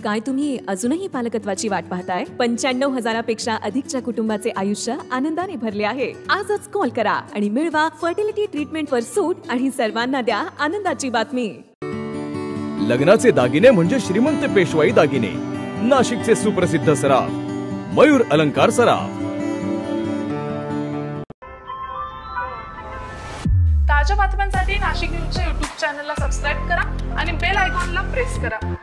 काय तुम्ही अजूनही पालकत्वाची वाट पाहताय? 95,000पेक्षा अधिकच्या कुटुंबाचे आयुष्य आनंदाने भरले आहे. आजच कॉल करा आणि मिळवा फर्टिलिटी ट्रीटमेंटवर सूट आणि सर्वांना द्या आनंदाची बातमी. लग्नाचे दागिने म्हणजे श्रीमंत पेशवाई दागिने. नाशिकचे सुप्रसिद्ध सराफ मयूर अलंकार सराफ. ताज्या बातम्यांसाठी नाशिक न्यूजच्या YouTube चॅनलला सबस्क्राइब करा आणि बेल आयकॉनला प्रेस करा.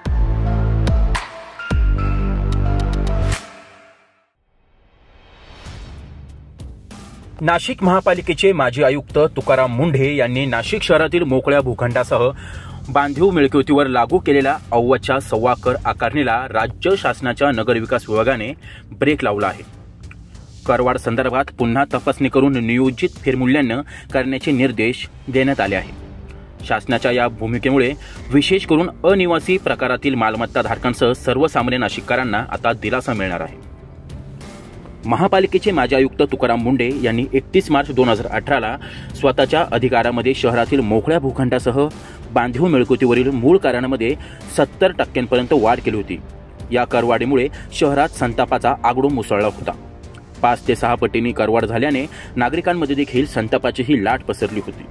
नाशिक महापालिकेचे माजी आयुक्त तुकाराम मुंढे यांनी नाशिक शहरातील मोकळ्या भूखंडासह बांधीव मिळकतीवर लागू केलेल्या अव्वाच्या 1.25 कर आकारणीला राज्य शासनाच्या नगरविकास विभागाने ब्रेक लावला आहे. करवाढ संदर्भात पुन्हा तपासणी करून नियोजित फेरमूल्यांकन करण्याचे निर्देश देण्यात आले आहेत. शासनाच्या या भूमिकेमुळे विशेष करून अनिवासी प्रकारातील मालमत्ता धारकांसह सर्वसामान्य नाशिककरांना आता दिलासा मिळणार आहे. महापालिकेचे माजी आयुक्त तुकाराम मुंढे यांनी 31 मार्च 2018ला स्वतःच्या अधिकारामध्ये शहरातील मोकळ्या भूखंडासह बांधीव मिळकतीवरील मूळ करारामध्ये 70% वाढ केली होती. या करवाढीमुळे शहरात संतापाचा आगडो मुसळला होता. 5 ते 6 पटींनी करवाढ झाल्याने नागरिकांमध्ये देखील संतापाची ही लाट पसरली होती.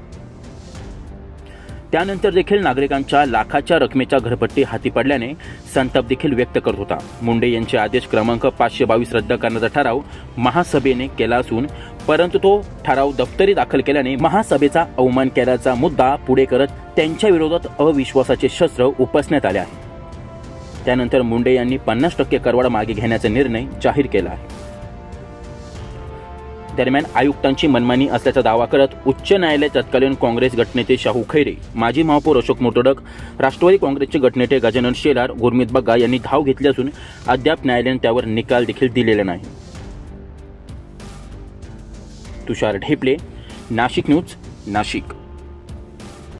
त्यानंतर देखील नागरिकांच्या लाखाच्या रकमेच्या घरपट्टी हाती पडल्याने संताप देखील व्यक्त करत होता. मुंढे यांचे आदेश क्रमांक 522 रद्द करण्याचा ठराव महासभेने केला असून परंतु तो ठराव दप्तरी दाखल केल्याने महासभेचा अवमान केल्याचा मुद्दा पुढे करत त्यांच्या विरोधात अविश्वासाचे शस्त्र उपसण्यात आले आहे. त्यानंतर मुंढे यांनी 50% करवाढ मागे घेण्याचा निर्णय जाहीर केला आहे. दरम्यान आयुक्तांची मनमानी असल्याचा दावा करत उच्च न्यायालय तत्कालीन काँग्रेस गटनेते शाहू खैरे, माजी महापौर अशोक मोटोडक, राष्ट्रवादी काँग्रेसचे गटनेते गजानन शेलार, गुरमीत बग्गा यांनी धाव घेतली असून अद्याप न्यायालयाने त्यावर निकाल देखील दिलेला नाही. तुषार ढेपले, नाशिक न्यूज, नाशिक.